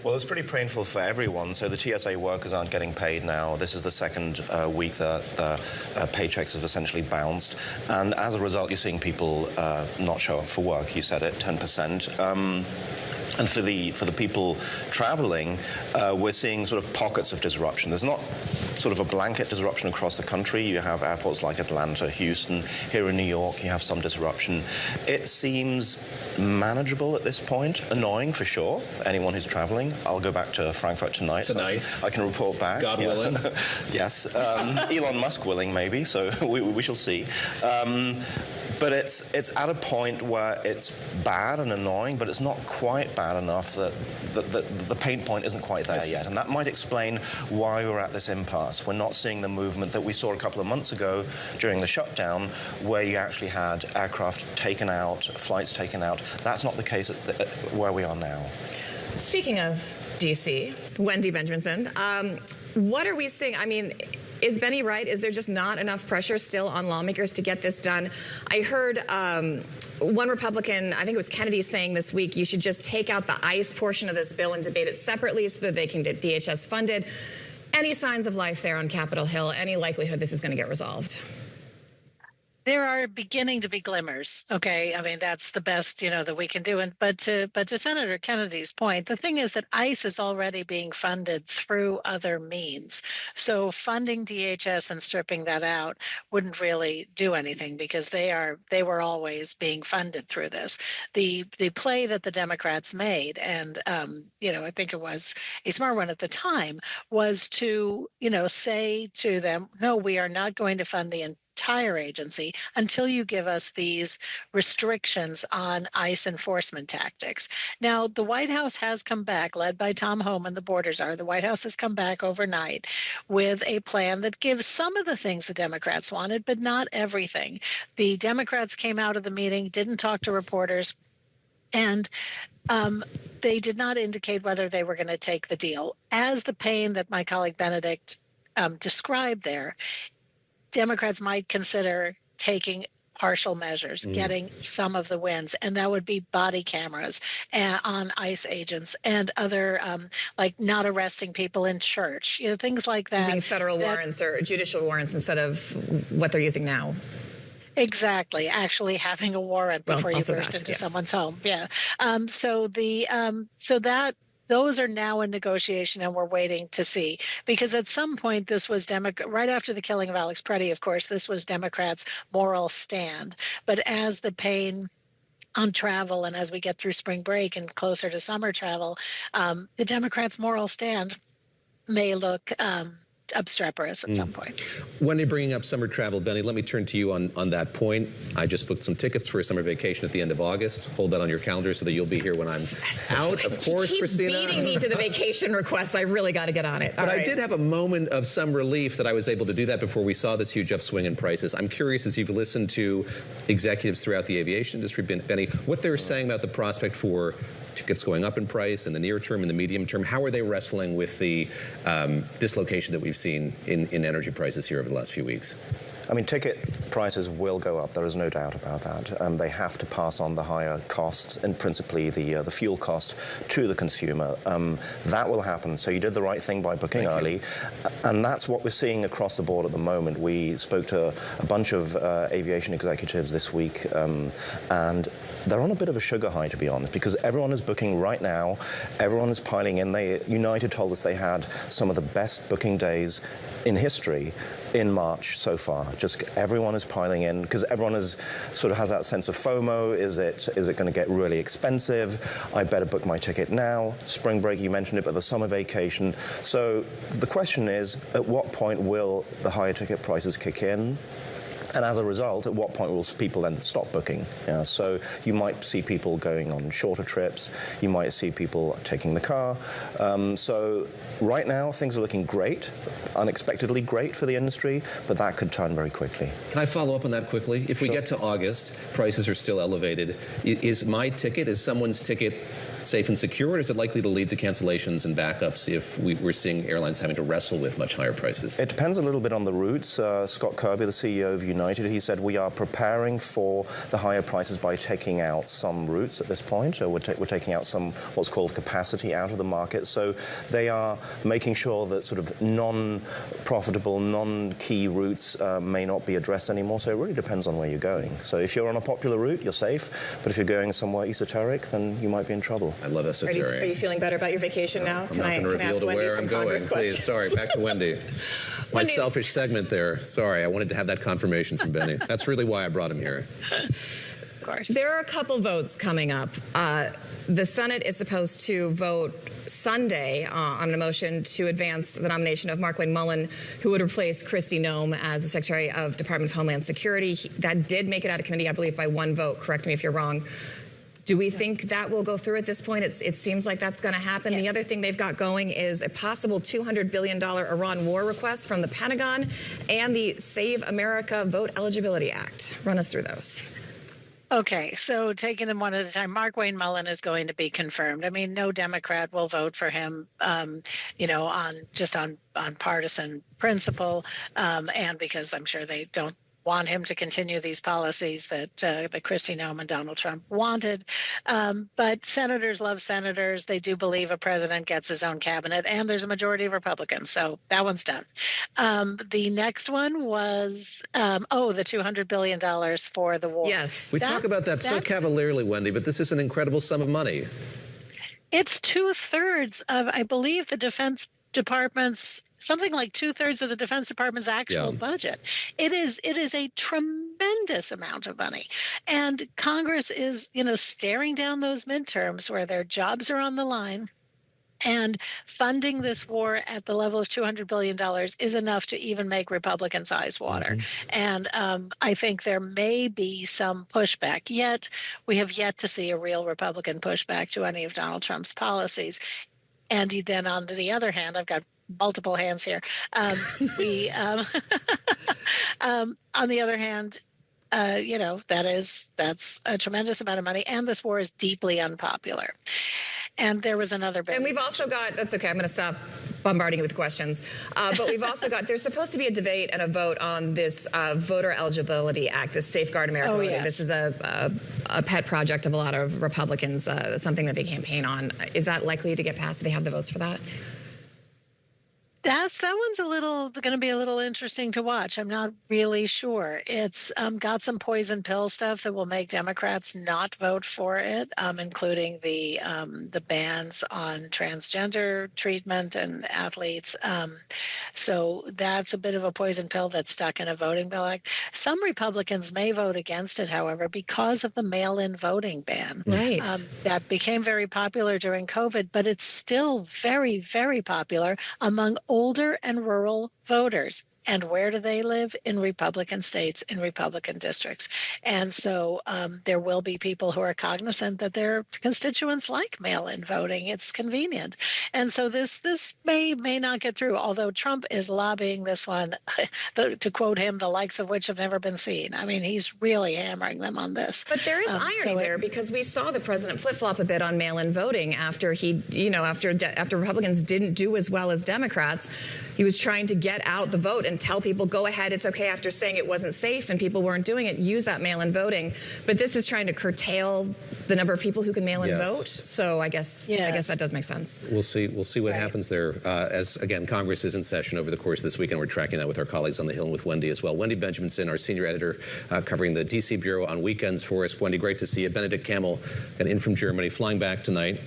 Well, it's pretty painful for everyone. So the TSA workers aren't getting paid now. This is the second week that the paychecks have essentially bounced. And as a result, you're seeing people not show up for work. You said it, 10%. And for the people traveling, we're seeing sort of pockets of disruption. There's not sort of a blanket disruption across the country. You have airports like Atlanta, Houston. Here in New York, you have some disruption. It seems manageable at this point. Annoying, for sure, anyone who's traveling. I'll go back to Frankfurt tonight. I can report back. God willing. Yes. Elon Musk willing, maybe, so we shall see. But it's at a point where it's bad and annoying, but it's not quite bad enough that the pain point isn't quite there yet. And that might explain why we're at this impasse. We're not seeing the movement that we saw a couple of months ago during the shutdown, where you actually had aircraft taken out, flights taken out. That's not the case where we are now. Speaking of D.C., Wendy Benjaminson, what are we seeing? I mean, is Benny right? Is there just not enough pressure still on lawmakers to get this done? I heard one Republican, I think it was Kennedy, saying this week, you should just take out the ICE portion of this bill and debate it separately so that they can get DHS funded. Any signs of life there on Capitol Hill? Any likelihood this is going to get resolved? There are beginning to be glimmers, okay? I mean, that's the best, that we can do. But to Senator Kennedy's point, the thing is that ICE is already being funded through other means. So funding DHS and stripping that out wouldn't really do anything, because they were always being funded through this. The play that the Democrats made, and I think it was a smart one at the time, was to say to them, no, we are not going to fund the entire agency until you give us these restrictions on ICE enforcement tactics. Now, the White House has come back, led by Tom Homan, the borders are. The White House has come back overnight with a plan that gives some of the things the Democrats wanted, but not everything. The Democrats came out of the meeting, didn't talk to reporters, and they did not indicate whether they were going to take the deal. As the pain that my colleague Benedikt described there, Democrats might consider taking partial measures, getting some of the wins, and that would be body cameras on ICE agents and other, like not arresting people in church, things like that. Using federal warrants or judicial warrants instead of what they're using now. Exactly, actually having a warrant before you burst into someone's home. Yeah. Those are now in negotiation, and we're waiting to see. Because at some point, this was right after the killing of Alex Preddy, of course, this was Democrats' moral stand. But as the pain on travel and as we get through spring break and closer to summer travel, the Democrats' moral stand may look obstreperous at some point. Wendy, bringing up summer travel, Benny, let me turn to you on that point. I just booked some tickets for a summer vacation at the end of August. Hold that on your calendar so that you'll be here when I'm out. Of course, keep Christina. Beating me to the vacation request. I really got to get on it. But I did have a moment of some relief that I was able to do that before we saw this huge upswing in prices. I'm curious, as you've listened to executives throughout the aviation industry, Benny, what they're saying about the prospect for tickets going up in price in the near term, in the medium term. How are they wrestling with the dislocation that we've seen in energy prices here over the last few weeks? I mean, ticket prices will go up. There is no doubt about that. They have to pass on the higher costs, and principally the fuel cost, to the consumer. That will happen. So you did the right thing by booking early, and that's what we're seeing across the board at the moment. We spoke to a bunch of aviation executives this week, and they're on a bit of a sugar high, to be honest, because everyone is booking right now. Everyone is piling in. United told us they had some of the best booking days in history in March so far. Just everyone is piling in because everyone has that sense of FOMO. Is it going to get really expensive? I better book my ticket now. Spring break, you mentioned it, but the summer vacation. So the question is, at what point will the higher ticket prices kick in? And as a result, at what point will people then stop booking? So you might see people going on shorter trips. You might see people taking the car. So right now, things are looking great, unexpectedly great for the industry, but that could turn very quickly. Can I follow up on that quickly? If we get to August, prices are still elevated. Is someone's ticket safe and secure, or is it likely to lead to cancellations and backups if we're seeing airlines having to wrestle with much higher prices? It depends a little bit on the routes. Scott Kirby, the CEO of United, he said we are preparing for the higher prices by taking out some routes at this point. We're taking out some what's called capacity out of the market. So they are making sure that sort of non-profitable, non-key routes may not be addressed anymore. So it really depends on where you're going. So if you're on a popular route, you're safe. But if you're going somewhere esoteric, then you might be in trouble. I love esoteric. Are you feeling better about your vacation now? I'm not going to reveal to where I'm going. Please, sorry, back to Wendy. My Wendy. selfish segment there. Sorry, I wanted to have that confirmation from Benny. That's really why I brought him here. Of course. There are a couple votes coming up. The Senate is supposed to vote Sunday on a motion to advance the nomination of Mark Wayne Mullen, who would replace Kristi Noem as the Secretary of Department of Homeland Security. That did make it out of committee, I believe, by one vote. Correct me if you're wrong. Do we think that will go through at this point? It seems like that's going to happen. Yes. The other thing they've got going is a possible $200 billion Iran war request from the Pentagon and the Save America Vote Eligibility Act. Run us through those. Okay, so taking them one at a time, Mark Wayne Mullen is going to be confirmed. I mean, no Democrat will vote for him, on partisan principle, and because I'm sure they don't want him to continue these policies that Kristi Noem and Donald Trump wanted. But senators love senators. They do believe a president gets his own cabinet, and there's a majority of Republicans. So that one's done. The next one was, the $200 billion for the war. Yes. We talk about that so cavalierly, Wendy, but this is an incredible sum of money. It's 2/3 of, I believe, the Defense Department's, something like 2/3 of the Defense Department's actual budget. It is a tremendous amount of money. And Congress is, staring down those midterms where their jobs are on the line. And funding this war at the level of $200 billion is enough to even make Republicans' eyes water. And I think there may be some pushback. Yet, we have yet to see a real Republican pushback to any of Donald Trump's policies. And then on the other hand, I've got multiple hands here. On the other hand, that's a tremendous amount of money. And this war is deeply unpopular. And there was another bill. And we've also got, that's okay, I'm going to stop bombarding you with questions. But we've also got, there's supposed to be a debate and a vote on this Voter Eligibility Act, this Safeguard America voting. Yes. This is a pet project of a lot of Republicans, something that they campaign on. Is that likely to get passed? Do they have the votes for that? That one's going to be a little interesting to watch. I'm not really sure. It's got some poison pill stuff that will make Democrats not vote for it, including the bans on transgender treatment and athletes. So that's a bit of a poison pill that's stuck in a voting bill act. Some Republicans may vote against it, however, because of the mail-in voting ban. Right. That became very popular during COVID, but it's still very, very popular among older and rural voters. And where do they live? In Republican states, in Republican districts. And so there will be people who are cognizant that their constituents like mail-in voting. It's convenient. And so this may not get through, although Trump is lobbying this one, to quote him, the likes of which have never been seen. I mean, he's really hammering them on this. But there is irony there, because we saw the president flip-flop a bit on mail-in voting after after Republicans didn't do as well as Democrats. He was trying to get out the vote and tell people, go ahead, it's okay, after saying it wasn't safe and people weren't doing it, use that mail-in voting. But this is trying to curtail the number of people who can mail-in vote. So I guess that does make sense. We'll see what happens there. As again, Congress is in session over the course of this weekend. We're tracking that with our colleagues on the Hill and with Wendy as well. Wendy Benjaminson, our senior editor, covering the D.C. bureau on weekends for us. Wendy, great to see you. Benedikt Kammel, in from Germany, flying back tonight.